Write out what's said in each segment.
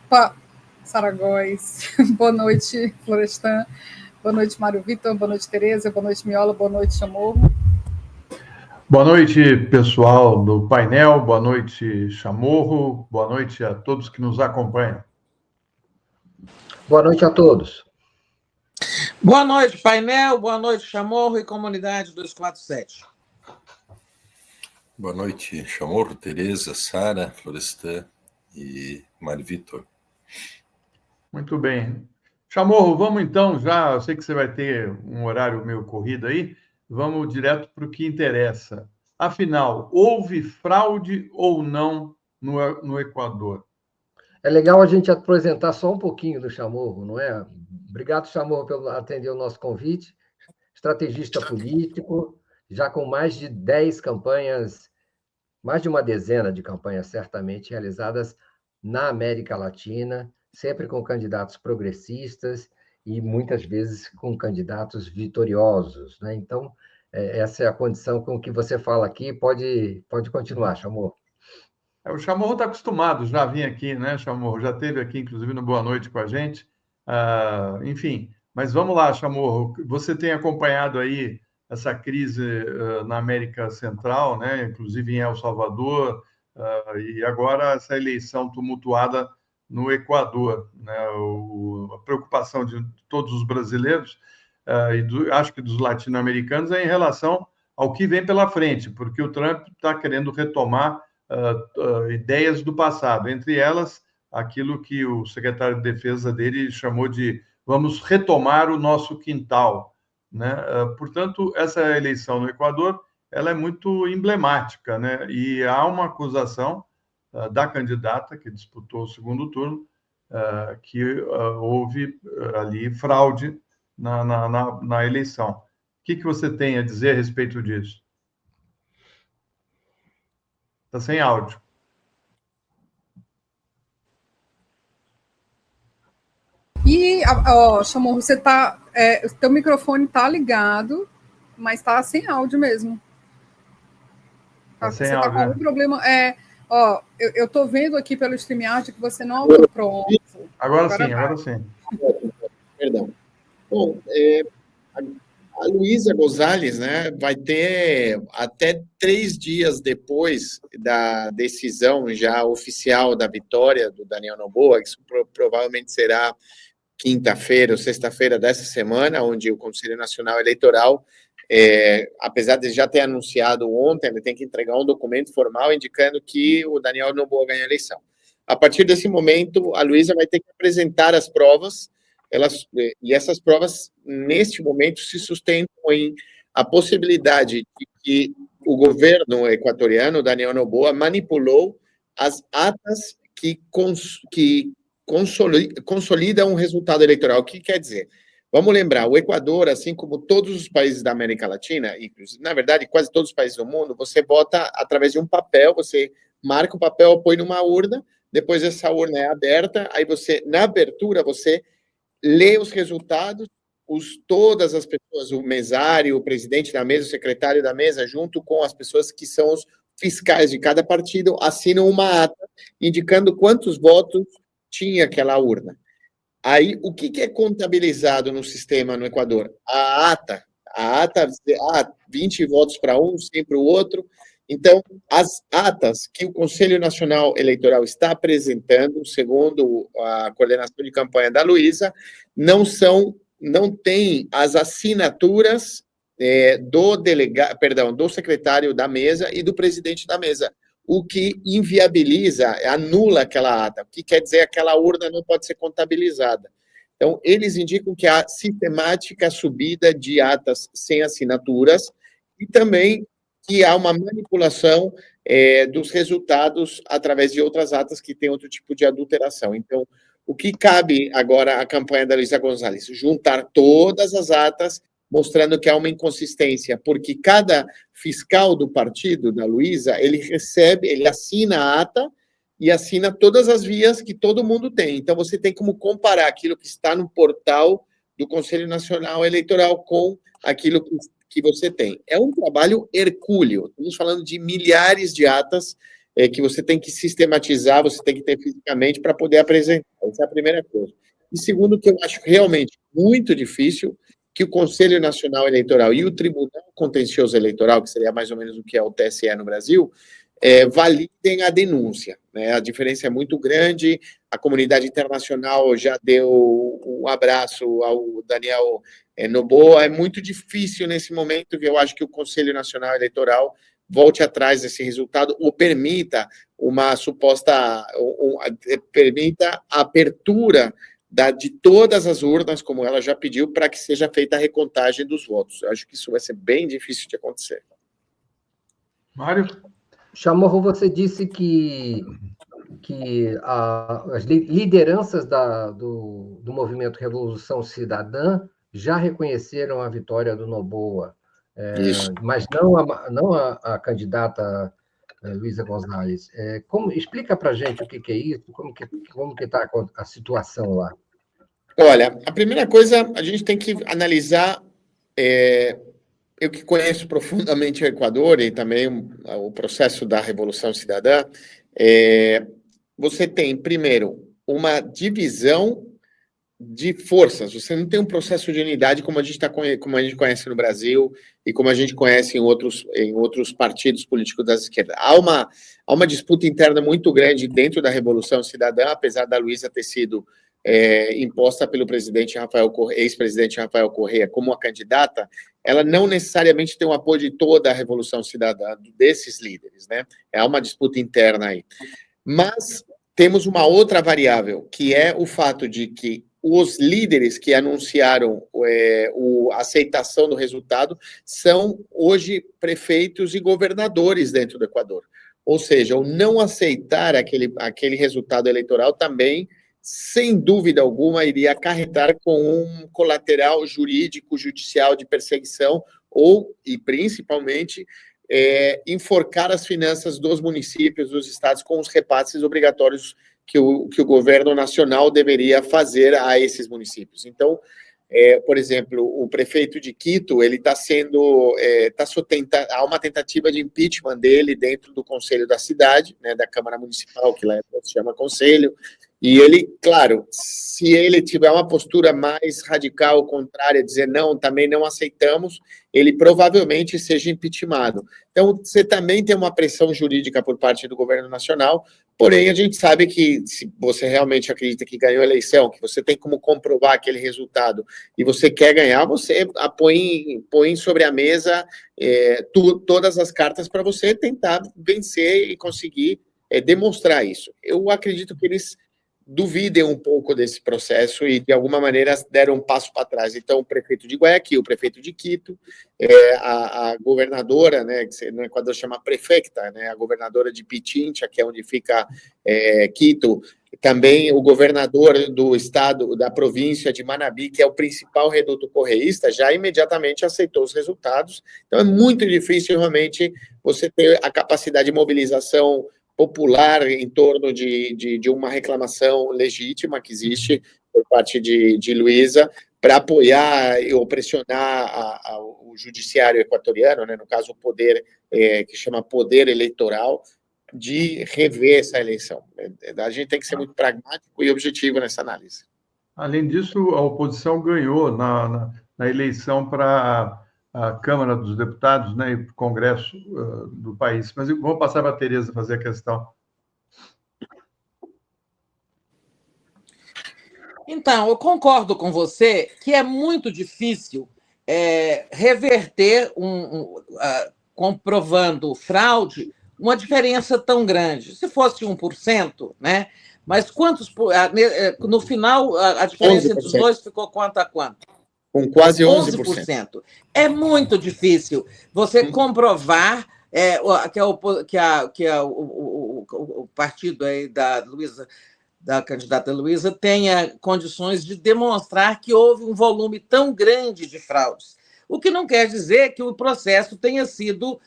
Opa, Saragóis. Boa noite, Florestan. Boa noite, Mário Vitor. Boa noite, Tereza. Boa noite, Miola. Boa noite, Chamorro. Boa noite, pessoal do painel. Boa noite, Chamorro. Boa noite a todos que nos acompanham. Boa noite a todos. Boa noite, painel. Boa noite, Chamorro e comunidade 247. Boa noite, Chamorro, Tereza, Sara, Florestan e Mário Vitor. Muito bem. Chamorro, vamos então já, eu sei que você vai ter um horário meio corrido aí, vamos direto para o que interessa. Afinal, houve fraude ou não no Equador? É legal a gente apresentar só um pouquinho do Chamorro, não é? Obrigado, Chamorro, por atender o nosso convite. Estrategista político, já com mais de 10 campanhas, mais de uma dezena de campanhas certamente realizadas na América Latina, sempre com candidatos progressistas e muitas vezes com candidatos vitoriosos, né? Então, essa é a condição com que você fala aqui. Pode continuar, Chamorro. O Chamorro está acostumado, já vinha aqui, né, Chamorro? Já esteve aqui, inclusive, no Boa Noite com a gente. Enfim, mas vamos lá, Chamorro. Você tem acompanhado aí essa crise na América Central, né? Inclusive em El Salvador, e agora essa eleição tumultuada no Equador, né? A preocupação de todos os brasileiros, acho que dos latino-americanos, é em relação ao que vem pela frente, porque o Trump está querendo retomar ideias do passado, entre elas aquilo que o secretário de Defesa dele chamou de vamos retomar o nosso quintal, né? Portanto, essa eleição no Equador ela é muito emblemática, né? E há uma acusação da candidata que disputou o segundo turno que houve ali fraude na eleição. O que você tem a dizer a respeito disso? Está sem áudio. E, Chamorro, você tá. O teu microfone está ligado, mas está sem áudio mesmo. Você está com algum problema. Eu estou vendo aqui pelo StreamYard que você não audiou pronto. Agora sim. Perdão. Bom, a Luísa Gonzalez, né, vai ter até 3 dias depois da decisão já oficial da vitória do Daniel Noboa, que isso provavelmente será quinta-feira ou sexta-feira dessa semana, onde o Conselho Nacional Eleitoral, apesar de já ter anunciado ontem, ele tem que entregar um documento formal indicando que o Daniel Noboa ganha a eleição. A partir desse momento, a Luísa vai ter que apresentar as provas, e essas provas, neste momento, se sustentam em a possibilidade de que o governo equatoriano, Daniel Noboa, manipulou as atas que consolidam um resultado eleitoral. O que quer dizer? Vamos lembrar, o Equador, assim como todos os países da América Latina, e, na verdade, quase todos os países do mundo, você vota através de um papel, você marca o papel, põe numa urna, depois essa urna é aberta, aí você, na abertura, você lê os resultados, todas as pessoas, o mesário, o presidente da mesa, o secretário da mesa, junto com as pessoas que são os fiscais de cada partido, assinam uma ata indicando quantos votos tinha aquela urna. Aí, o que é contabilizado no sistema no Equador? A ata, 20 votos para um, 100 para o outro. Então, as atas que o Conselho Nacional Eleitoral está apresentando, segundo a coordenação de campanha da Luísa, não têm as assinaturas do secretário da mesa e do presidente da mesa, o que inviabiliza, anula aquela ata, o que quer dizer que aquela urna não pode ser contabilizada. Então, eles indicam que há sistemática subida de atas sem assinaturas e também que há uma manipulação dos resultados através de outras atas que têm outro tipo de adulteração. Então, o que cabe agora à campanha da Luísa Gonzalez? Juntar todas as atas, mostrando que há uma inconsistência, porque cada fiscal do partido, da Luísa, ele assina a ata e assina todas as vias que todo mundo tem. Então, você tem como comparar aquilo que está no portal do Conselho Nacional Eleitoral com aquilo que você tem. É um trabalho hercúleo. Estamos falando de milhares de atas que você tem que sistematizar, você tem que ter fisicamente para poder apresentar. Essa é a primeira coisa. E segundo, que eu acho realmente muito difícil, que o Conselho Nacional Eleitoral e o Tribunal Contencioso Eleitoral, que seria mais ou menos o que é o TSE no Brasil, validem a denúncia, né? A diferença é muito grande, a comunidade internacional já deu um abraço ao Daniel Noboa, é muito difícil nesse momento, que eu acho que o Conselho Nacional Eleitoral volte atrás desse resultado, ou permita uma suposta, permita a abertura de todas as urnas, como ela já pediu, para que seja feita a recontagem dos votos. Eu acho que isso vai ser bem difícil de acontecer. Mário? Chamorro, você disse que as lideranças do movimento Revolução Cidadã já reconheceram a vitória do Noboa, mas não a candidata Luísa Gonzalez. Explica para a gente o que é isso, como que está a situação lá. Olha, a primeira coisa, a gente tem que analisar, eu que conheço profundamente o Equador e também o processo da Revolução Cidadã, você tem, primeiro, uma divisão de forças. Você não tem um processo de unidade como a gente conhece no Brasil e como a gente conhece em outros partidos políticos da esquerda. Há uma disputa interna muito grande dentro da Revolução Cidadã, apesar da Luísa ter sido imposta pelo ex-presidente Rafael Correa como a candidata, ela não necessariamente tem o apoio de toda a Revolução Cidadã, desses líderes, né? Há uma disputa interna aí. Mas temos uma outra variável, que é o fato de que os líderes que anunciaram a aceitação do resultado são hoje prefeitos e governadores dentro do Equador. Ou seja, o não aceitar aquele resultado eleitoral também, sem dúvida alguma, iria acarretar com um colateral jurídico, judicial de perseguição e principalmente, enforcar as finanças dos municípios, dos estados, com os repasses obrigatórios que o governo nacional deveria fazer a esses municípios. Então, por exemplo, o prefeito de Quito, ele está há uma tentativa de impeachment dele dentro do conselho da cidade, né, da Câmara Municipal, que lá se chama conselho, e ele, claro, se ele tiver uma postura mais radical, contrária, dizer não, também não aceitamos, ele provavelmente seja impeachmentado. Então, você também tem uma pressão jurídica por parte do governo nacional, porém, a gente sabe que se você realmente acredita que ganhou a eleição, que você tem como comprovar aquele resultado e você quer ganhar, você põe sobre a mesa todas as cartas para você tentar vencer e conseguir demonstrar isso. Eu acredito que eles duvidem um pouco desse processo e, de alguma maneira, deram um passo para trás. Então, o prefeito de Guayaquil, o prefeito de Quito, a governadora, né, que no Equador chama prefecta, né, a governadora de Pichincha, que é onde fica Quito, também o governador do estado, da província de Manabí, que é o principal reduto correísta, já imediatamente aceitou os resultados. Então, é muito difícil, realmente, você ter a capacidade de mobilização popular em torno de uma reclamação legítima que existe por parte de Luísa para apoiar ou pressionar o judiciário equatoriano, né, no caso o poder, que chama poder eleitoral, de rever essa eleição. A gente tem que ser muito pragmático e objetivo nessa análise. Além disso, a oposição ganhou na eleição para a Câmara dos Deputados, né, e para o Congresso do país. Mas eu vou passar para a Tereza fazer a questão. Então, eu concordo com você que é muito difícil reverter, comprovando fraude, uma diferença tão grande. Se fosse 1%, né? Mas quantos... No final, a diferença 11%. Entre os dois ficou quanto a quanto? Com quase 11%. É muito difícil você comprovar que o partido aí da candidata Luísa tenha condições de demonstrar que houve um volume tão grande de fraudes. O que não quer dizer que o processo tenha sido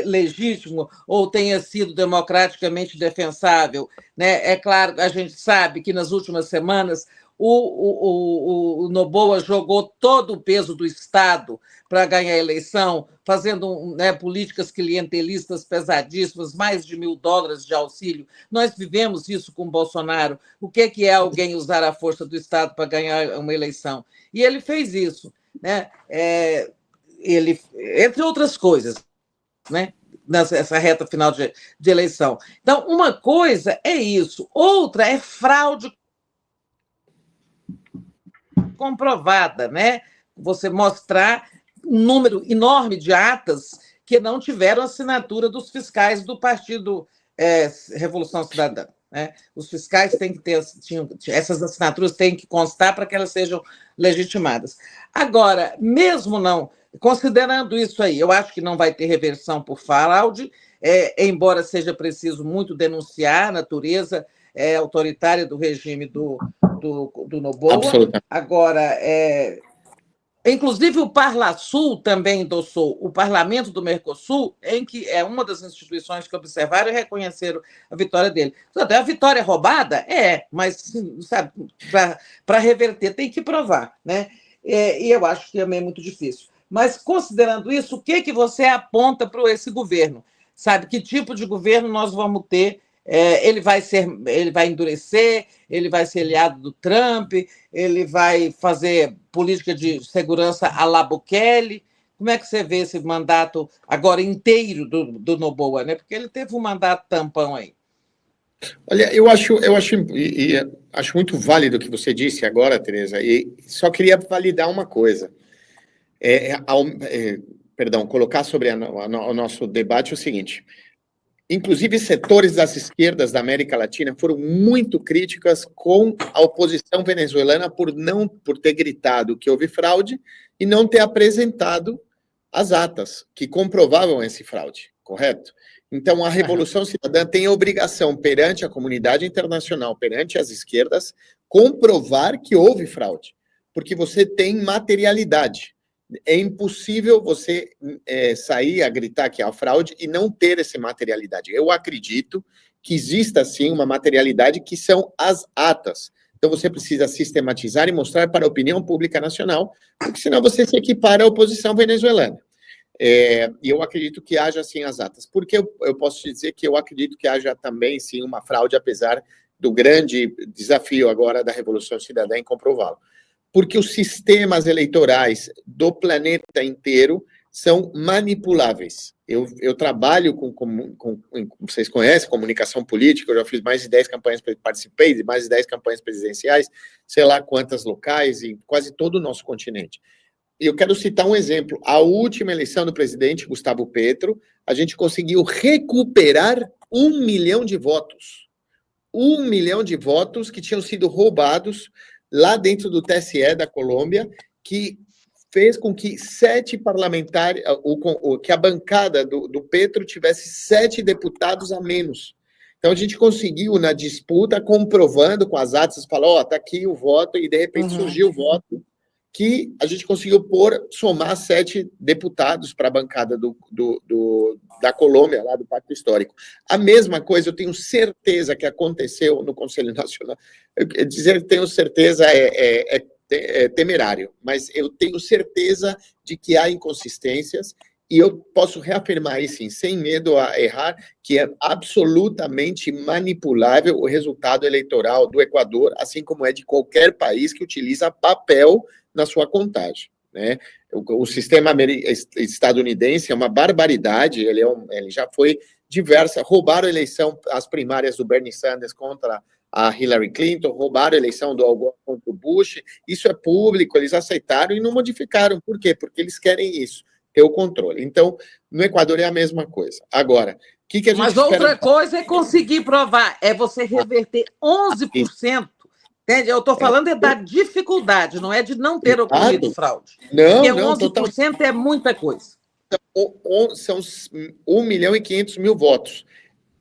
legítimo ou tenha sido democraticamente defensável, né? É claro, a gente sabe que nas últimas semanas o Noboa jogou todo o peso do Estado para ganhar a eleição, fazendo políticas clientelistas pesadíssimas, mais de $1.000 de auxílio. Nós vivemos isso com Bolsonaro. O que é alguém usar a força do Estado para ganhar uma eleição? E ele fez isso, né? Ele, entre outras coisas, né? Nessa reta final de eleição. Então, uma coisa é isso, outra é fraude comprovada, né? Você mostrar um número enorme de atas que não tiveram assinatura dos fiscais do Partido Revolução Cidadã. Né? Os fiscais têm que ter, essas assinaturas têm que constar para que elas sejam legitimadas. Agora, mesmo não, considerando isso aí, eu acho que não vai ter reversão por fraude, embora seja preciso muito denunciar a natureza autoritária do regime do Noboa. Agora, inclusive o Parlasul também endossou, o Parlamento do Mercosul, em que é uma das instituições que observaram e reconheceram a vitória dele. A vitória roubada? Mas, sabe, para reverter tem que provar, né? E eu acho que também é muito difícil. Mas, considerando isso, o que você aponta para esse governo? Sabe, que tipo de governo nós vamos ter? Ele vai endurecer, ele vai ser aliado do Trump, ele vai fazer política de segurança à la Bukele. Como é que você vê esse mandato agora inteiro do Noboa, né? Porque ele teve um mandato tampão aí. Olha, eu acho muito válido o que você disse agora, Tereza, e só queria validar uma coisa. Colocar sobre o nosso debate o seguinte: inclusive setores das esquerdas da América Latina foram muito críticas com a oposição venezuelana por ter gritado que houve fraude e não ter apresentado as atas que comprovavam esse fraude, correto? Então, a Revolução Cidadã tem a obrigação perante a comunidade internacional, perante as esquerdas, comprovar que houve fraude, porque você tem materialidade. É impossível você sair a gritar que há fraude e não ter essa materialidade. Eu acredito que exista, sim, uma materialidade que são as atas. Então, você precisa sistematizar e mostrar para a opinião pública nacional, porque senão você se equipara à oposição venezuelana. E eu acredito que haja, sim, as atas. Porque eu posso te dizer que eu acredito que haja também, sim, uma fraude, apesar do grande desafio agora da Revolução Cidadã em comprová-lo. Porque os sistemas eleitorais do planeta inteiro são manipuláveis. Eu trabalho vocês conhecem, comunicação política, eu já fiz mais de 10 campanhas, participei de mais de 10 campanhas presidenciais, sei lá quantas locais, em quase todo o nosso continente. Eu quero citar um exemplo. A última eleição do presidente Gustavo Petro, a gente conseguiu recuperar 1 milhão de votos. 1 milhão de votos que tinham sido roubados lá dentro do TSE da Colômbia, que fez com que 7 parlamentares, que a bancada do Petro tivesse 7 deputados a menos. Então, a gente conseguiu, na disputa, comprovando com as atas, falou, tá aqui o voto, e de repente surgiu o voto, que a gente conseguiu somar 7 deputados para a bancada da Colômbia, lá do Pacto Histórico. A mesma coisa, eu tenho certeza que aconteceu no Conselho Nacional. Dizer que tenho certeza é temerário, mas eu tenho certeza de que há inconsistências, e eu posso reafirmar aí, sim, sem medo a errar, que é absolutamente manipulável o resultado eleitoral do Equador, assim como é de qualquer país que utiliza papel na sua contagem, né? O sistema estadunidense é uma barbaridade, ele já foi roubaram a eleição, as primárias do Bernie Sanders contra a Hillary Clinton, roubaram a eleição do Al Gore contra o Bush, isso é público, eles aceitaram e não modificaram. Por quê? Porque eles querem isso, ter o controle. Então, no Equador é a mesma coisa. Agora, o que a gente Mas outra coisa é conseguir provar, é você reverter 11%. Entende? Eu estou falando da dificuldade, não é de não ter ocorrido fraude. Não, porque 11% é muita coisa. São 1.500.000 votos.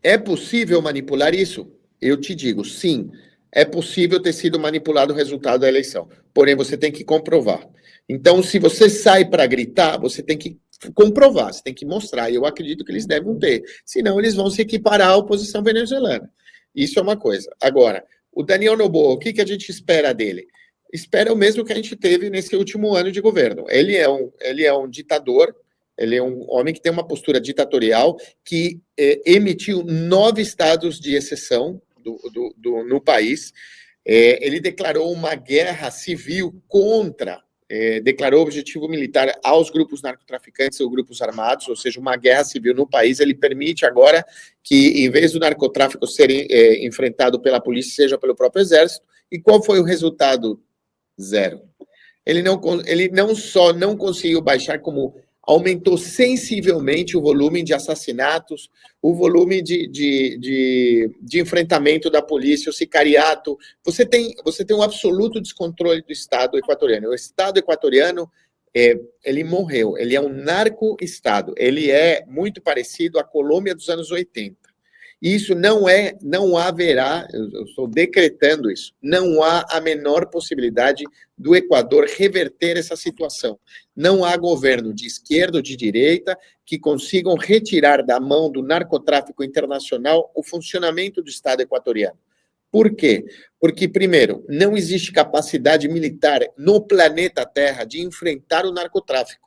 É possível manipular isso? Eu te digo, sim. É possível ter sido manipulado o resultado da eleição. Porém, você tem que comprovar. Então, se você sai para gritar, você tem que comprovar, você tem que mostrar. E eu acredito que eles devem ter. Senão, eles vão se equiparar à oposição venezuelana. Isso é uma coisa. Agora, O Daniel Noboa, o que a gente espera dele? Espera o mesmo que a gente teve nesse último ano de governo. Ele é um ditador, ele é um homem que tem uma postura ditatorial, que emitiu 9 estados de exceção no país. Ele declarou uma guerra civil declarou objetivo militar aos grupos narcotraficantes ou grupos armados, ou seja, uma guerra civil no país. Ele permite agora que, em vez do narcotráfico ser enfrentado pela polícia, seja pelo próprio exército. E qual foi o resultado? Zero. Ele não só não conseguiu baixar, como aumentou sensivelmente o volume de assassinatos, o volume de enfrentamento da polícia, o sicariato. Você tem um absoluto descontrole do Estado equatoriano. O Estado equatoriano, ele morreu. Ele é um narco-estado. Ele é muito parecido à Colômbia dos anos 80. E isso não haverá, eu estou decretando isso, não há a menor possibilidade do Equador reverter essa situação. Não há governo de esquerda ou de direita que consigam retirar da mão do narcotráfico internacional o funcionamento do Estado equatoriano. Por quê? Porque, primeiro, não existe capacidade militar no planeta Terra de enfrentar o narcotráfico.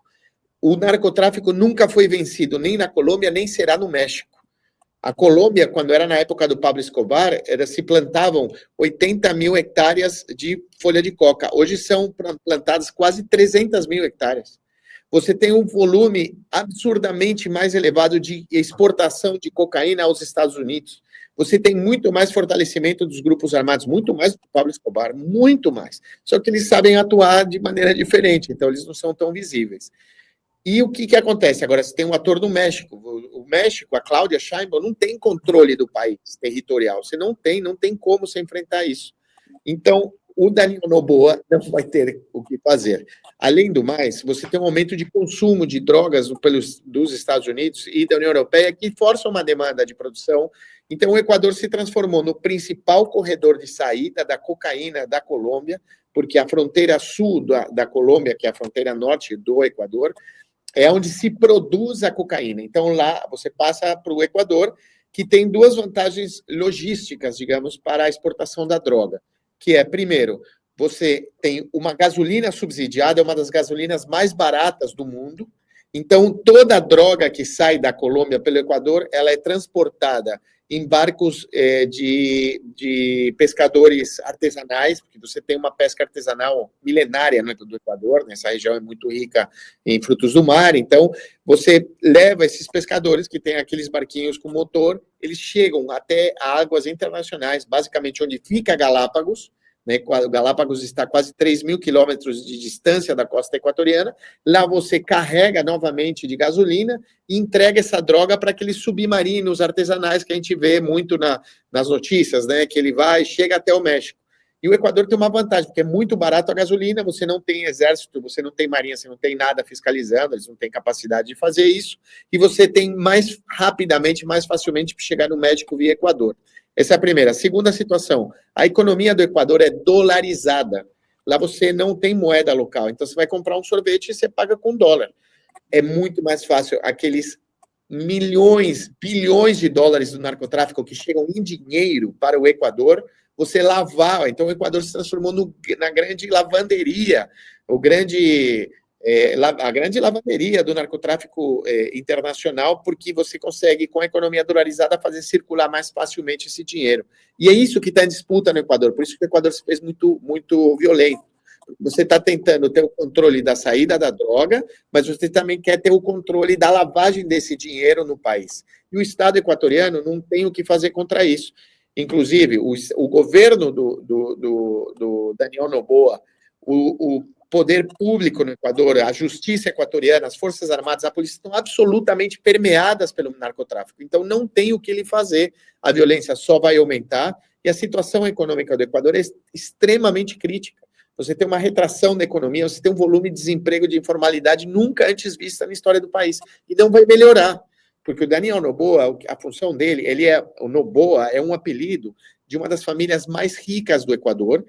O narcotráfico nunca foi vencido nem na Colômbia, nem será no México. A Colômbia, quando era na época do Pablo Escobar, se plantavam 80 mil hectares de folha de coca. Hoje são plantadas quase 300 mil hectares. Você tem um volume absurdamente mais elevado de exportação de cocaína aos Estados Unidos. Você tem muito mais fortalecimento dos grupos armados, muito mais do que o Pablo Escobar, muito mais. Só que eles sabem atuar de maneira diferente, então eles não são tão visíveis. E o que acontece? Agora, você tem um ator no México. O México, a Cláudia Sheinbaum, não tem controle do país territorial. Você não tem como você enfrentar isso. Então, o Daniel Noboa não vai ter o que fazer. Além do mais, você tem um aumento de consumo de drogas dos Estados Unidos e da União Europeia que força uma demanda de produção. Então, o Equador se transformou no principal corredor de saída da cocaína da Colômbia, porque a fronteira sul da Colômbia, que é a fronteira norte do Equador, é onde se produz a cocaína. Então, lá você passa para o Equador, que tem 2 vantagens logísticas, digamos, para a exportação da droga, que é, primeiro, você tem uma gasolina subsidiada, é uma das gasolinas mais baratas do mundo. Então, toda a droga que sai da Colômbia pelo Equador, ela é transportada em barcos de pescadores artesanais, porque você tem uma pesca artesanal milenária do Equador, essa região é muito rica em frutos do mar, então você leva esses pescadores que têm aqueles barquinhos com motor, eles chegam até águas internacionais, basicamente onde fica Galápagos, né? Galápagos está a quase 3.000 quilômetros de distância da costa equatoriana. Lá você carrega novamente de gasolina e entrega essa droga para aqueles submarinos artesanais que a gente vê muito nas notícias, né? Que ele chega até o México. E o Equador tem uma vantagem, porque é muito barato a gasolina, você não tem exército, você não tem marinha, você não tem nada fiscalizando, eles não têm capacidade de fazer isso, e você tem mais rapidamente, mais facilmente para chegar no México via Equador. Essa é a primeira. A segunda situação, a economia do Equador é dolarizada. Lá você não tem moeda local, então você vai comprar um sorvete e você paga com dólar. É muito mais fácil aqueles milhões, bilhões de dólares do narcotráfico que chegam em dinheiro para o Equador, você lavar. Então o Equador se transformou na grande lavanderia, a grande lavanderia do narcotráfico internacional, porque você consegue, com a economia dolarizada, fazer circular mais facilmente esse dinheiro. E é isso que está em disputa no Equador, por isso que o Equador se fez muito, muito violento. Você está tentando ter o controle da saída da droga, mas você também quer ter o controle da lavagem desse dinheiro no país. E o Estado equatoriano não tem o que fazer contra isso. Inclusive, o governo do Daniel Noboa, o poder público no Equador, a justiça equatoriana, as forças armadas, a polícia estão absolutamente permeadas pelo narcotráfico. Então, não tem o que ele fazer. A violência só vai aumentar e a situação econômica do Equador é extremamente crítica. Você tem uma retração da economia, você tem um volume de desemprego, de informalidade nunca antes vista na história do país. E não vai melhorar, porque o Daniel Noboa, a função dele, o Noboa é um apelido de uma das famílias mais ricas do Equador,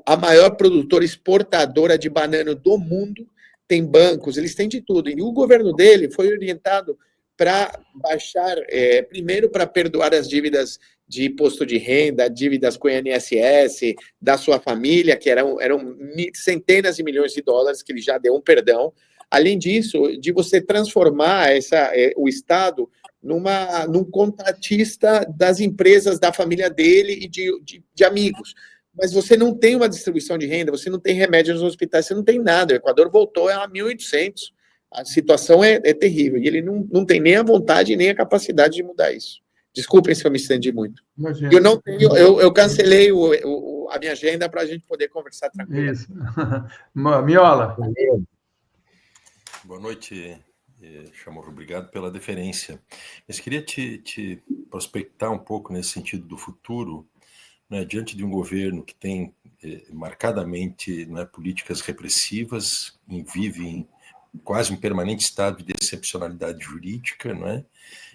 a maior produtora exportadora de banana do mundo, tem bancos, eles têm de tudo. E o governo dele foi orientado para baixar, primeiro para perdoar as dívidas de imposto de renda, dívidas com o INSS, da sua família, que eram centenas de milhões de dólares, que ele já deu um perdão. Além disso, de você transformar o Estado num contratista das empresas da família dele e de amigos. Mas você não tem uma distribuição de renda, você não tem remédio nos hospitais, você não tem nada. O Equador voltou a 1800. A situação é terrível. E ele não tem nem a vontade nem a capacidade de mudar isso. Desculpem se eu me estendi muito. Imagina. Eu cancelei a minha agenda para a gente poder conversar tranquilo. Isso. Miola. Boa noite, Chamorro. Obrigado pela deferência. Mas queria te prospectar um pouco nesse sentido do futuro, né, diante de um governo que tem marcadamente, né, políticas repressivas, vive em quase um permanente estado de excepcionalidade jurídica, né,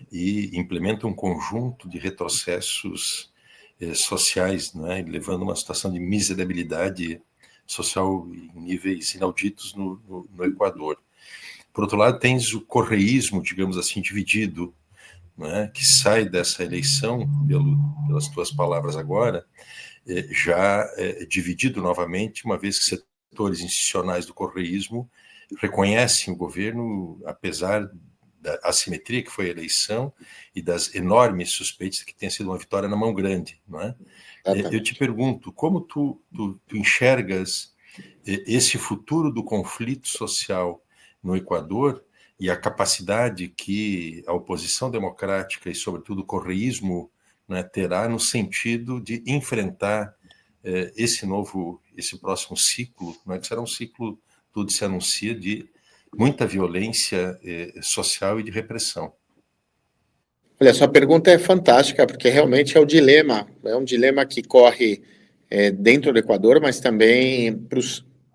e implementa um conjunto de retrocessos sociais, né, levando a uma situação de miserabilidade social em níveis inauditos no Equador. Por outro lado, tens o correísmo, digamos assim, dividido, né, que sai dessa eleição, pelas tuas palavras agora, já dividido novamente, uma vez que setores institucionais do correísmo reconhecem o governo, apesar da assimetria que foi a eleição e das enormes suspeitas que tenha sido uma vitória na mão grande, não é? Eu te pergunto, como tu enxergas esse futuro do conflito social no Equador e a capacidade que a oposição democrática e, sobretudo, o correísmo, né, terá no sentido de enfrentar esse próximo ciclo, né, que será um ciclo, tudo se anuncia, de muita violência social e de repressão. Olha, sua pergunta é fantástica, porque realmente é um dilema que corre dentro do Equador, mas também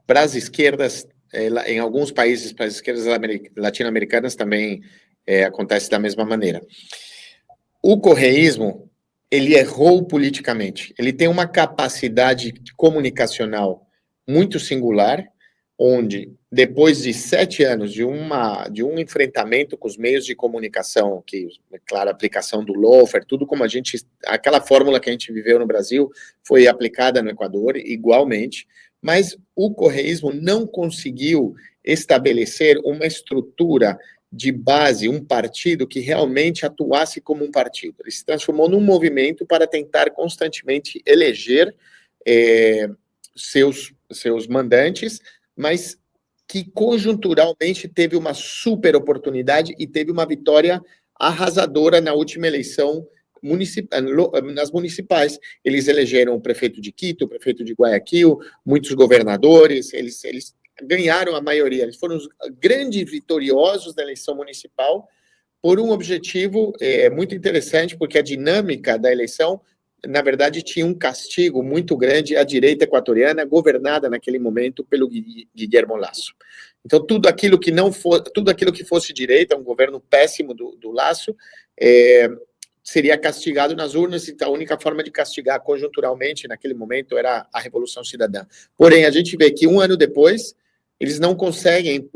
para as esquerdas, em alguns países, para as esquerdas latino-americanas também acontece da mesma maneira. O correísmo, ele errou politicamente, ele tem uma capacidade comunicacional muito singular, onde, depois de 7 anos de um enfrentamento com os meios de comunicação, que, é claro, a aplicação do lawfare, tudo como aquela fórmula que a gente viveu no Brasil, foi aplicada no Equador igualmente, mas o correísmo não conseguiu estabelecer uma estrutura de base, um partido que realmente atuasse como um partido. Ele se transformou num movimento para tentar constantemente eleger seus mandantes, mas que conjunturalmente teve uma super oportunidade e teve uma vitória arrasadora na última eleição nas municipais. Eles elegeram o prefeito de Quito, o prefeito de Guayaquil, muitos governadores, eles ganharam a maioria, eles foram os grandes vitoriosos da eleição municipal por um objetivo muito interessante, porque a dinâmica da eleição, na verdade, tinha um castigo muito grande à direita equatoriana, governada naquele momento pelo Guillermo Lasso. Então, tudo aquilo que fosse direita, um governo péssimo do Lasso, seria castigado nas urnas, e a única forma de castigar conjunturalmente naquele momento era a Revolução Cidadã. Porém, a gente vê que 1 ano depois, eles não conseguem,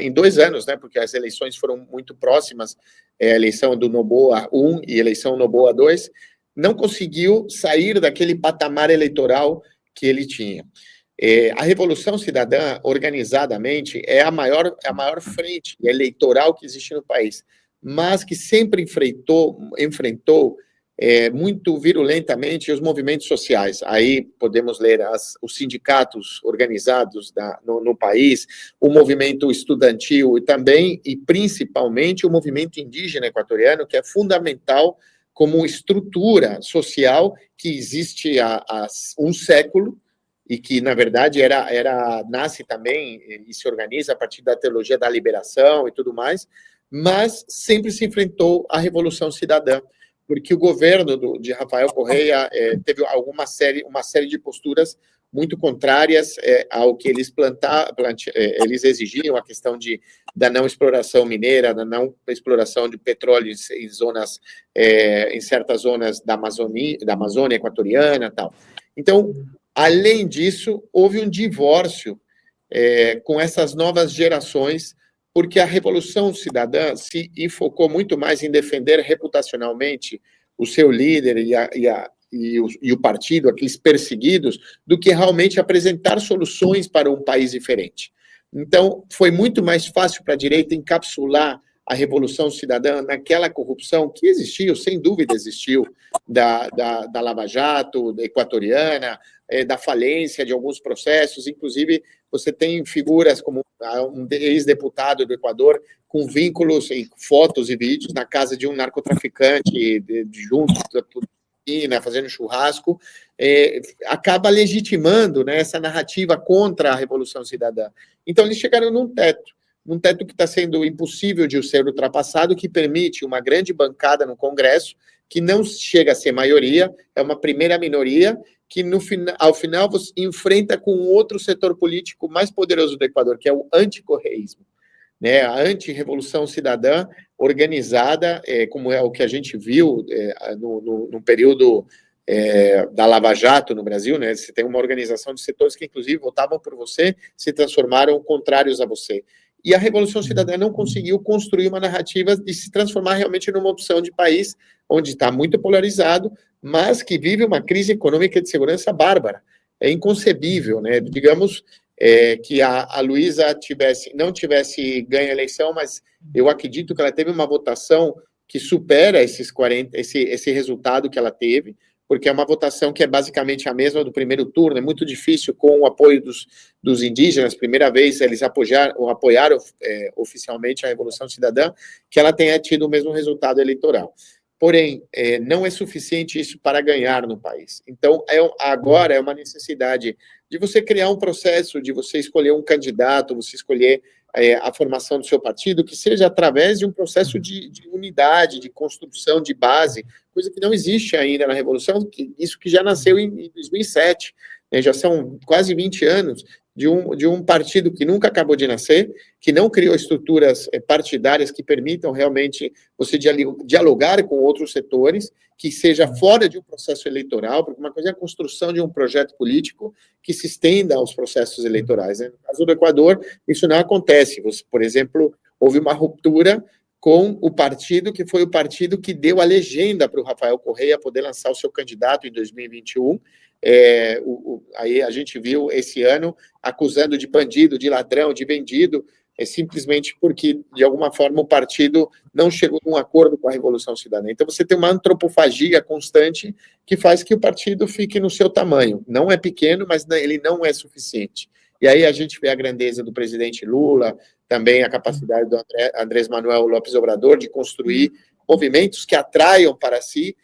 em 2 anos, né, porque as eleições foram muito próximas, a eleição do Noboa 1 e a eleição Noboa 2, não conseguiu sair daquele patamar eleitoral que ele tinha. A Revolução Cidadã, organizadamente, é a maior frente eleitoral que existe no país, mas que sempre enfrentou muito virulentamente os movimentos sociais. Aí podemos ler os sindicatos organizados no país, o movimento estudantil e também, e principalmente, o movimento indígena equatoriano, que é fundamental como estrutura social que existe há um século e que, na verdade, nasce também e se organiza a partir da teologia da liberação e tudo mais, mas sempre se enfrentou à Revolução Cidadã, porque o governo de Rafael Correa teve uma série de posturas muito contrárias ao que eles eles exigiam, a questão da não exploração mineira, da não exploração de petróleo em certas zonas da Amazônia equatoriana, tal. Então, além disso, houve um divórcio com essas novas gerações, porque a Revolução Cidadã se enfocou muito mais em defender reputacionalmente o seu líder e o partido, aqueles perseguidos, do que realmente apresentar soluções para um país diferente. Então, foi muito mais fácil para a direita encapsular a Revolução Cidadã naquela corrupção que existiu, sem dúvida existiu, da Lava Jato, da Equatoriana, da falência de alguns processos. Inclusive, você tem figuras como um ex-deputado do Equador com vínculos, fotos e vídeos na casa de um narcotraficante, junto, fazendo churrasco, acaba legitimando, né, essa narrativa contra a Revolução Cidadã. Então, eles chegaram num teto que está sendo impossível de ser ultrapassado, que permite uma grande bancada no Congresso, que não chega a ser maioria, é uma primeira minoria, que ao final você enfrenta com outro setor político mais poderoso do Equador, que é o anticorreísmo, né? A anti-revolução cidadã organizada, como é o que a gente viu no período da Lava Jato no Brasil, né? Você tem uma organização de setores que, inclusive, votavam por você, se transformaram contrários a você. E a Revolução Cidadã não conseguiu construir uma narrativa de se transformar realmente numa opção de país onde está muito polarizado, mas que vive uma crise econômica e de segurança bárbara. É inconcebível, né? Digamos que a Luísa não tivesse ganho a eleição, mas eu acredito que ela teve uma votação que supera esse resultado que ela teve, porque é uma votação que é basicamente a mesma do primeiro turno. É muito difícil, com o apoio dos indígenas, primeira vez eles apoiaram oficialmente a Revolução Cidadã, que ela tenha tido o mesmo resultado eleitoral. Porém, não é suficiente isso para ganhar no país. Então, agora é uma necessidade de você criar um processo, de você escolher um candidato, você escolher a formação do seu partido, que seja através de um processo de unidade, de construção de base, coisa que não existe ainda na Revolução, isso que já nasceu em 2007, né? Já são quase 20 anos de um partido que nunca acabou de nascer, que não criou estruturas partidárias que permitam realmente você dialogar com outros setores, que seja fora de um processo eleitoral, porque uma coisa é a construção de um projeto político que se estenda aos processos eleitorais, né? No caso do Equador, isso não acontece. Por exemplo, houve uma ruptura com o partido que foi o partido que deu a legenda para o Rafael Correa poder lançar o seu candidato em 2021. Aí a gente viu esse ano acusando de bandido, de ladrão, de vendido, simplesmente porque, de alguma forma, o partido não chegou a um acordo com a Revolução Cidadã. Então, você tem uma antropofagia constante que faz que o partido fique no seu tamanho. Não é pequeno, mas ele não é suficiente. E aí a gente vê a grandeza do presidente Lula, também a capacidade do Andrés Manuel López Obrador de construir movimentos que atraiam para si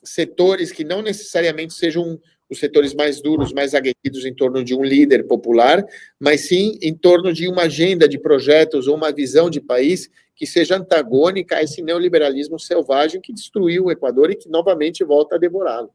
setores que não necessariamente sejam os setores mais duros, mais aguerridos em torno de um líder popular, mas sim em torno de uma agenda de projetos ou uma visão de país que seja antagônica a esse neoliberalismo selvagem que destruiu o Equador e que novamente volta a devorá-lo.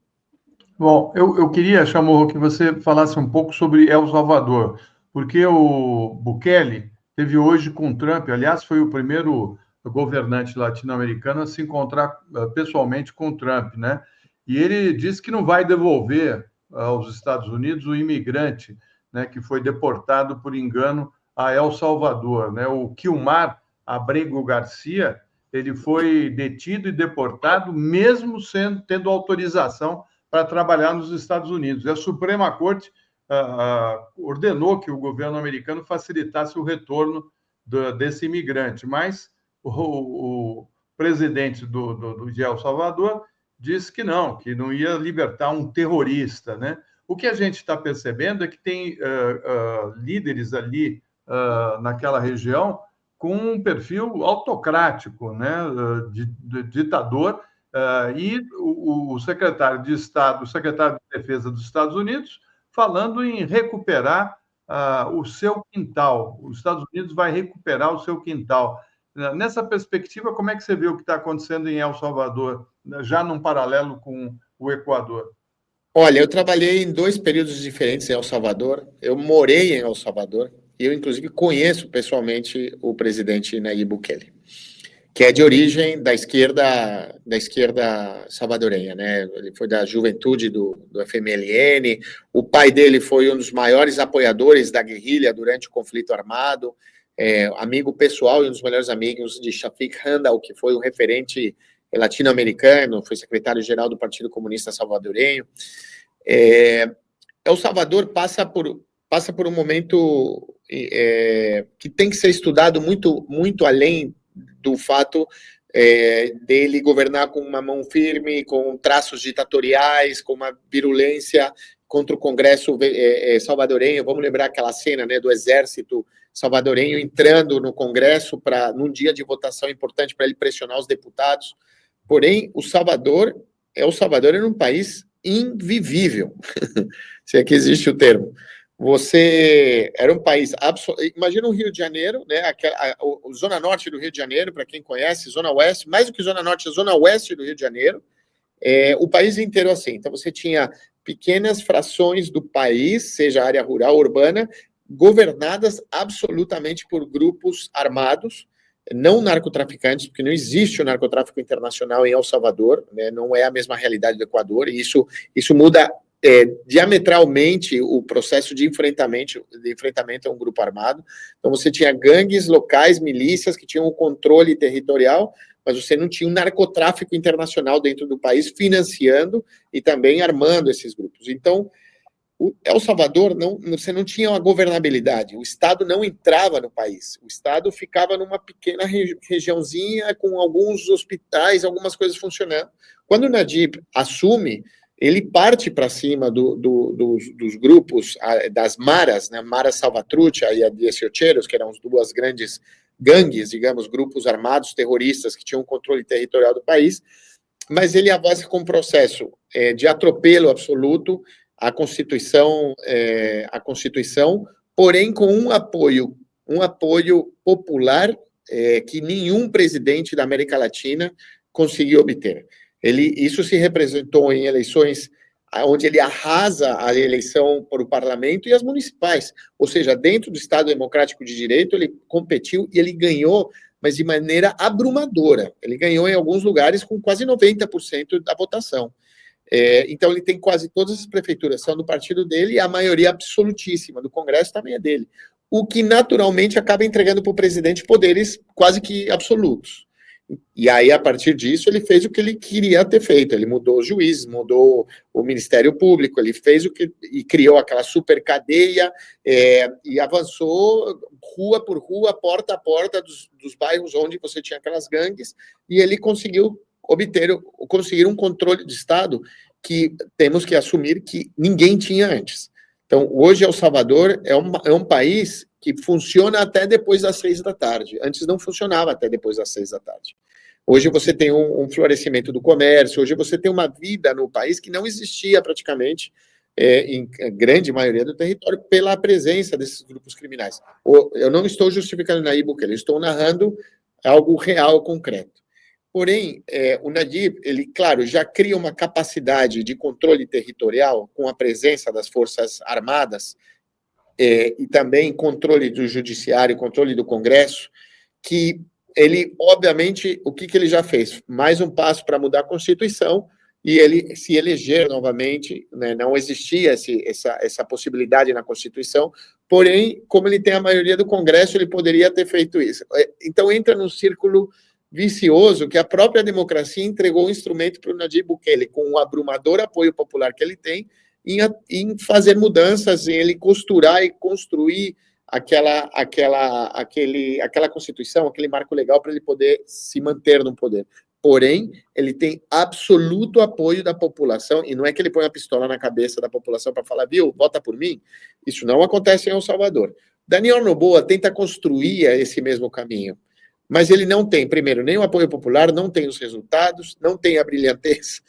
Bom, eu queria, Chamorro, que você falasse um pouco sobre El Salvador, porque o Bukele teve hoje com Trump, aliás, foi o primeiro governante latino-americano a se encontrar pessoalmente com Trump, né? E ele disse que não vai devolver aos Estados Unidos o imigrante, né, que foi deportado por engano a El Salvador, né? O Quilmar Abrego Garcia, ele foi detido e deportado mesmo tendo autorização para trabalhar nos Estados Unidos. E a Suprema Corte ordenou que o governo americano facilitasse o retorno desse imigrante, mas o presidente de El Salvador disse que não ia libertar um terrorista, né? O que a gente está percebendo é que tem líderes ali naquela região com um perfil autocrático, né? De ditador, e o secretário de Estado, o secretário de Defesa dos Estados Unidos, falando em recuperar o seu quintal. Os Estados Unidos vai recuperar o seu quintal. Nessa perspectiva, como é que você vê o que está acontecendo em El Salvador, já num paralelo com o Equador? Olha, eu trabalhei em 2 períodos diferentes em El Salvador. Eu morei em El Salvador e eu, inclusive, conheço pessoalmente o presidente Nayib Bukele, que é de origem da esquerda salvadorenha, né? Ele foi da juventude do FMLN. O pai dele foi um dos maiores apoiadores da guerrilha durante o conflito armado. Amigo pessoal e um dos melhores amigos de Shafik Handal, que foi um referente latino-americano, foi secretário-geral do Partido Comunista Salvadorenho. El Salvador passa por um momento que tem que ser estudado muito além do fato dele governar com uma mão firme, com traços ditatoriais, com uma virulência contra o Congresso salvadorenho. Vamos lembrar aquela cena, né, do exército salvadorenho entrando no Congresso num dia de votação importante para ele pressionar os deputados. Porém, El Salvador era um país invivível, se é que existe o termo. Você era um país absolutamente... Imagina o Rio de Janeiro, né? A Zona Norte do Rio de Janeiro, para quem conhece, Zona Oeste, mais do que Zona Norte, a Zona Oeste do Rio de Janeiro, o país inteiro assim. Então, você tinha pequenas frações do país, seja área rural, urbana, governadas absolutamente por grupos armados, não narcotraficantes, porque não existe o narcotráfico internacional em El Salvador, né? Não é a mesma realidade do Equador, e isso muda diametralmente o processo de enfrentamento a um grupo armado. Então, você tinha gangues locais, milícias, que tinham o controle territorial, mas você não tinha um narcotráfico internacional dentro do país financiando e também armando esses grupos. Então, El Salvador, você não tinha uma governabilidade, o Estado não entrava no país, o Estado ficava numa pequena regiãozinha com alguns hospitais, algumas coisas funcionando. Quando o Nadib assume, ele parte para cima dos grupos, das maras, né, Mara Salvatrucha e a Dieciocheros, que eram as duas grandes gangues, digamos, grupos armados terroristas que tinham o controle territorial do país, mas ele avança com um processo de atropelo absoluto à Constituição, porém com um apoio popular que nenhum presidente da América Latina conseguiu obter. Isso se representou em eleições onde ele arrasa a eleição para o parlamento e as municipais, ou seja, dentro do Estado Democrático de Direito, ele competiu e ele ganhou, mas de maneira abrumadora. Ele ganhou em alguns lugares com quase 90% da votação. Então, ele tem quase todas as prefeituras, são do partido dele, e a maioria absolutíssima do Congresso também é dele, o que naturalmente acaba entregando para o presidente poderes quase que absolutos. E aí, a partir disso, ele fez o que ele queria ter feito. Ele mudou os juízes, mudou o Ministério Público, ele fez e criou aquela super cadeia e avançou rua por rua, porta a porta dos bairros onde você tinha aquelas gangues, e ele conseguiu conseguir um controle de Estado que temos que assumir que ninguém tinha antes. Então, hoje, El Salvador é um país que funciona até depois das 6 da tarde. Antes não funcionava até depois das 6 da tarde. Hoje você tem um florescimento do comércio, hoje você tem uma vida no país que não existia praticamente em grande maioria do território pela presença desses grupos criminais. Eu não estou justificando Nayib Bukele, eu estou narrando algo real, concreto. Porém, o Nadib, ele, claro, já cria uma capacidade de controle territorial com a presença das Forças Armadas e também controle do Judiciário, controle do Congresso, que ele, obviamente, o que ele já fez? Mais um passo para mudar a Constituição e ele se eleger novamente, né? Não existia essa possibilidade na Constituição, porém, como ele tem a maioria do Congresso, ele poderia ter feito isso. Então, entra num círculo vicioso que a própria democracia entregou um instrumento para o Nayib Bukele, com um abrumador apoio popular que ele tem, em fazer mudanças, em ele costurar e construir aquela Constituição, aquele marco legal para ele poder se manter no poder. Porém, ele tem absoluto apoio da população, e não é que ele põe a pistola na cabeça da população para falar, viu, vota por mim. Isso não acontece em El Salvador. Daniel Noboa tenta construir esse mesmo caminho, mas ele não tem, primeiro, nem o apoio popular, não tem os resultados, não tem a brilhantez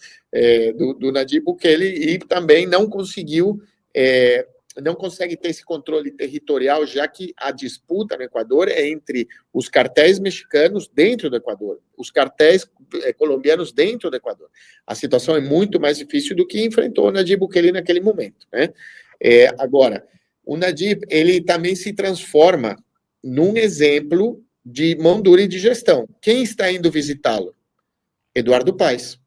do Nayib Bukele e também não consegue ter esse controle territorial, já que a disputa no Equador é entre os cartéis mexicanos dentro do Equador, os cartéis colombianos dentro do Equador. A situação é muito mais difícil do que enfrentou o Nayib Bukele naquele momento, né? Agora, o Nayib, ele também se transforma num exemplo de mão dura e de gestão. Quem está indo visitá-lo? Eduardo Paes.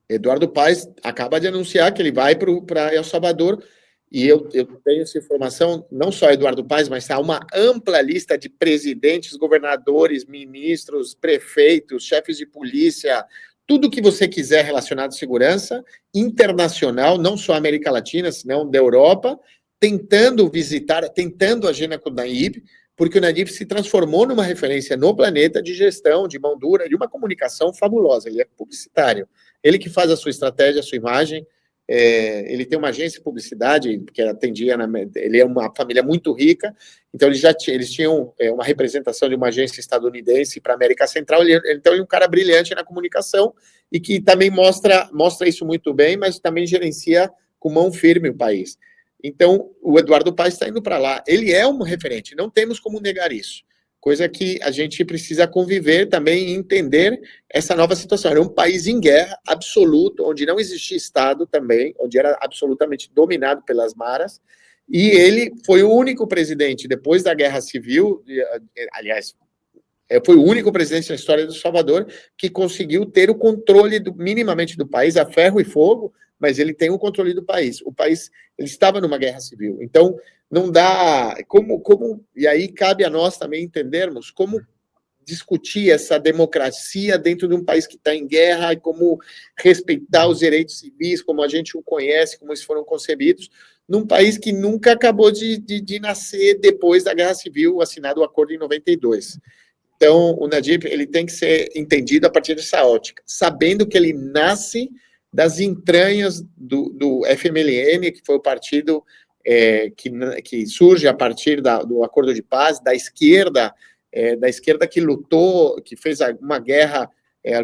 Eduardo Paes acaba de anunciar que ele vai para El Salvador e eu tenho essa informação, não só Eduardo Paes, mas há uma ampla lista de presidentes, governadores, ministros, prefeitos, chefes de polícia, tudo que você quiser relacionado à segurança internacional, não só América Latina, senão da Europa, tentando agir com o Naguib, porque o Naguib se transformou numa referência no planeta de gestão, de mão dura, de uma comunicação fabulosa. Ele é publicitário. Ele que faz a sua estratégia, a sua imagem. Ele tem uma agência de publicidade que atendia, ele é uma família muito rica, então eles tinham uma representação de uma agência estadunidense para a América Central, então ele é um cara brilhante na comunicação e que também mostra isso muito bem, mas também gerencia com mão firme o país. Então, o Eduardo Paes está indo para lá, ele é um referente, não temos como negar isso. Coisa que a gente precisa conviver também e entender essa nova situação. Era um país em guerra absoluto, onde não existia Estado também, onde era absolutamente dominado pelas maras, e ele foi o único presidente, depois da Guerra Civil, aliás, foi o único presidente na história do Salvador que conseguiu ter o controle minimamente do país, a ferro e fogo, mas ele tem o controle do país. O país, ele estava numa guerra civil. Então, não dá... e aí cabe a nós também entendermos como discutir essa democracia dentro de um país que está em guerra e como respeitar os direitos civis, como a gente o conhece, como eles foram concebidos, num país que nunca acabou de nascer depois da Guerra Civil, assinado o acordo em 92. Então, o Naguib, ele tem que ser entendido a partir dessa ótica, sabendo que ele nasce das entranhas do FMLN, que foi o partido que surge a partir do Acordo de Paz, da esquerda que lutou, que fez uma guerra,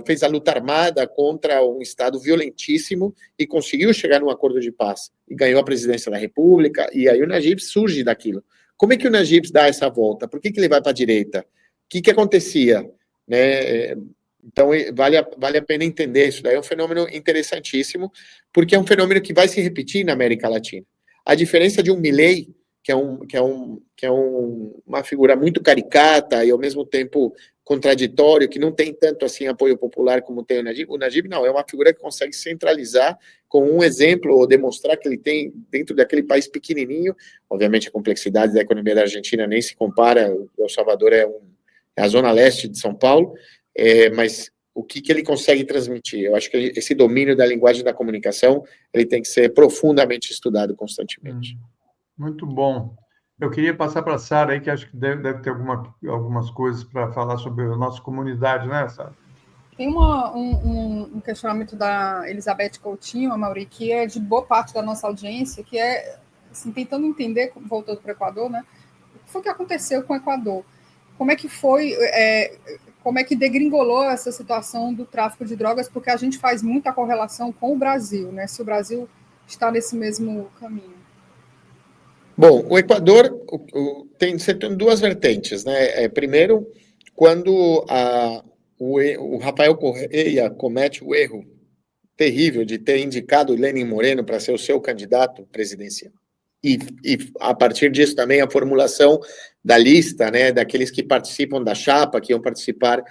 fez a luta armada contra um Estado violentíssimo e conseguiu chegar num Acordo de Paz, e ganhou a presidência da República, e aí o Naguib surge daquilo. Como é que o Naguib dá essa volta? Por que ele vai para a direita? O que acontecia? Né? Então, vale a pena entender isso. Daí é um fenômeno interessantíssimo, porque é um fenômeno que vai se repetir na América Latina. A diferença de um Milei, que é uma figura muito caricata e, ao mesmo tempo, contraditório, que não tem tanto assim apoio popular como tem o Naguib. O Naguib não, é uma figura que consegue centralizar com um exemplo, ou demonstrar que ele tem, dentro daquele país pequenininho, obviamente a complexidade da economia da Argentina nem se compara, o El Salvador é a zona leste de São Paulo, mas o que ele consegue transmitir? Eu acho que esse domínio da linguagem da comunicação, ele tem que ser profundamente estudado constantemente. Muito bom. Eu queria passar para a Sara aí, que acho que deve ter algumas coisas para falar sobre a nossa comunidade, né, Sara? Tem um questionamento da Elizabeth Coutinho, a Mauri, que é de boa parte da nossa audiência, que é assim, tentando entender, voltando para o Equador, né, o que foi que aconteceu com o Equador? Como é que foi... como é que degringolou essa situação do tráfico de drogas, porque a gente faz muita correlação com o Brasil, né? Se o Brasil está nesse mesmo caminho. Bom, o Equador tem duas vertentes, né? Primeiro, quando o Rafael Correa comete o erro terrível de ter indicado o Lenin Moreno para ser o seu candidato presidencial. E a partir disso também a formulação da lista, né, daqueles que participam da chapa, que iam participar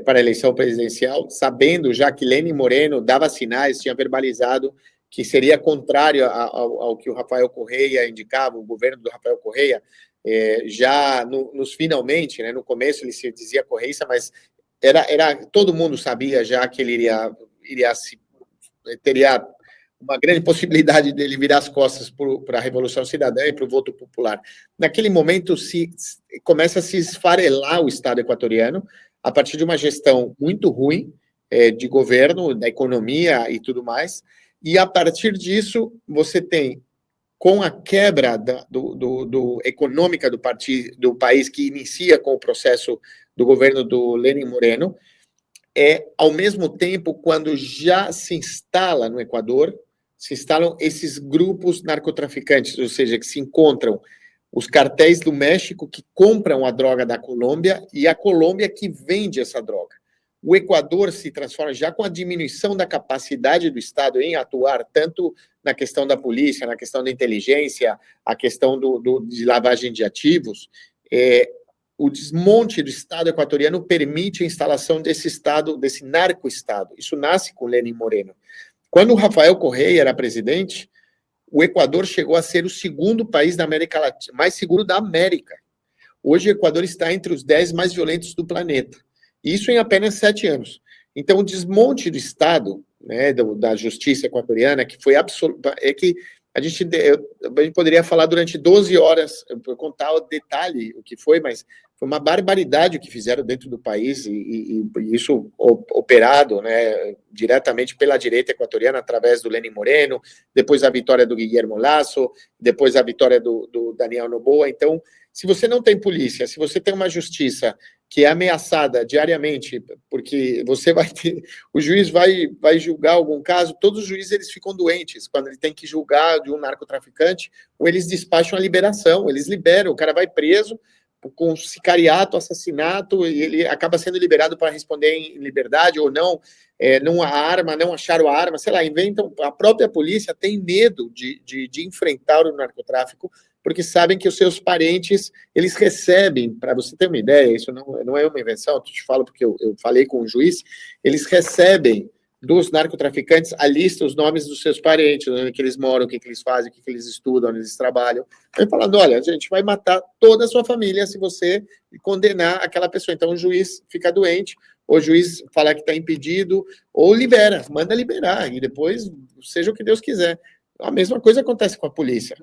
para a eleição presidencial, sabendo já que Lenin Moreno dava sinais, tinha verbalizado que seria contrário ao que o Rafael Correa indicava, o governo do Rafael Correa, já nos finalmente, né, no começo ele se dizia correísta, mas todo mundo sabia já que ele teria uma grande possibilidade dele virar as costas para a Revolução Cidadã e para o voto popular. Naquele momento, começa a se esfarelar o Estado equatoriano, a partir de uma gestão muito ruim de governo, da economia e tudo mais, e a partir disso, você tem, com a quebra econômica do país, que inicia com o processo do governo do Lenin Moreno, ao mesmo tempo, quando já se instala no Equador, se instalam esses grupos narcotraficantes, ou seja, que se encontram os cartéis do México que compram a droga da Colômbia e a Colômbia que vende essa droga. O Equador se transforma, já com a diminuição da capacidade do Estado em atuar, tanto na questão da polícia, na questão da inteligência, a questão de lavagem de ativos, o desmonte do Estado equatoriano permite a instalação desse Estado, desse narco-Estado. Isso nasce com Lenin Moreno. Quando o Rafael Correa era presidente, o Equador chegou a ser o segundo país da América Latina, mais seguro da América. Hoje, o Equador está entre os 10 mais violentos do planeta. Isso em apenas 7 anos. Então, o desmonte do Estado, né, da justiça equatoriana, que foi absoluto, é que a gente poderia falar durante 12 horas, para contar o detalhe, o que foi, mas foi uma barbaridade o que fizeram dentro do país, e isso operado, né, diretamente pela direita equatoriana, através do Lenín Moreno, depois a vitória do Guillermo Lasso, depois a vitória do Daniel Noboa. Então, se você não tem polícia, se você tem uma justiça que é ameaçada diariamente, porque você vai ter, o juiz vai julgar algum caso, todos os juízes eles ficam doentes quando ele tem que julgar de um narcotraficante, ou eles despacham a liberação, eles liberam, o cara vai preso com sicariato, assassinato, e ele acaba sendo liberado para responder em liberdade ou não, não acharam a arma, sei lá, inventam, a própria polícia tem medo de enfrentar o narcotráfico, porque sabem que os seus parentes, eles recebem, para você ter uma ideia, isso não é uma invenção, eu te falo porque eu falei com o juiz, eles recebem dos narcotraficantes a lista, os nomes dos seus parentes, onde que eles moram, o que eles fazem, o que eles estudam, onde eles trabalham, aí falando, olha, a gente vai matar toda a sua família se você condenar aquela pessoa. Então o juiz fica doente, o juiz fala que está impedido, ou libera, manda liberar, e depois seja o que Deus quiser. A mesma coisa acontece com a polícia.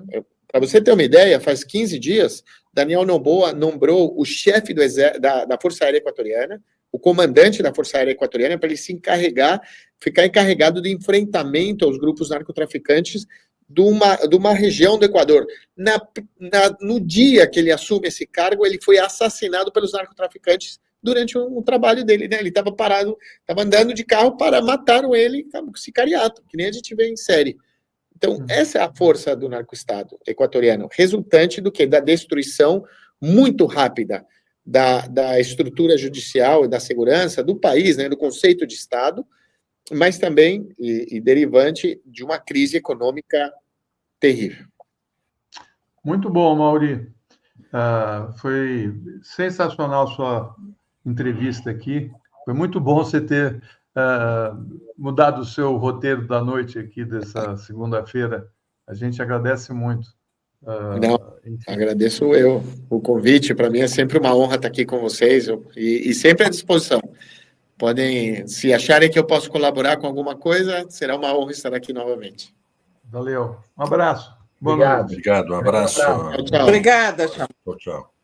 Para você ter uma ideia, faz 15 dias, Daniel Noboa nombrou o chefe da Força Aérea Equatoriana, o comandante da Força Aérea Equatoriana, para ele ficar encarregado do enfrentamento aos grupos narcotraficantes de uma região do Equador. No dia que ele assume esse cargo, ele foi assassinado pelos narcotraficantes durante um trabalho dele, né? Ele estava parado, estava andando de carro, mataram ele com sicariato, que nem a gente vê em série. Então, essa é a força do narcoestado equatoriano, resultante do quê? Da destruição muito rápida da estrutura judicial e da segurança do país, né, do conceito de Estado, mas também, e derivante de uma crise econômica terrível. Muito bom, Mauri. Foi sensacional sua entrevista aqui. Foi muito bom você ter mudado o seu roteiro da noite aqui dessa segunda-feira. A gente agradece muito. Agradeço eu o convite. Para mim é sempre uma honra estar aqui com vocês e sempre à disposição. Podem, se acharem que eu posso colaborar com alguma coisa, será uma honra estar aqui novamente. Valeu. Um abraço. Obrigado. Obrigado, um abraço. Tchau, tchau. Obrigada, tchau. Tchau, tchau.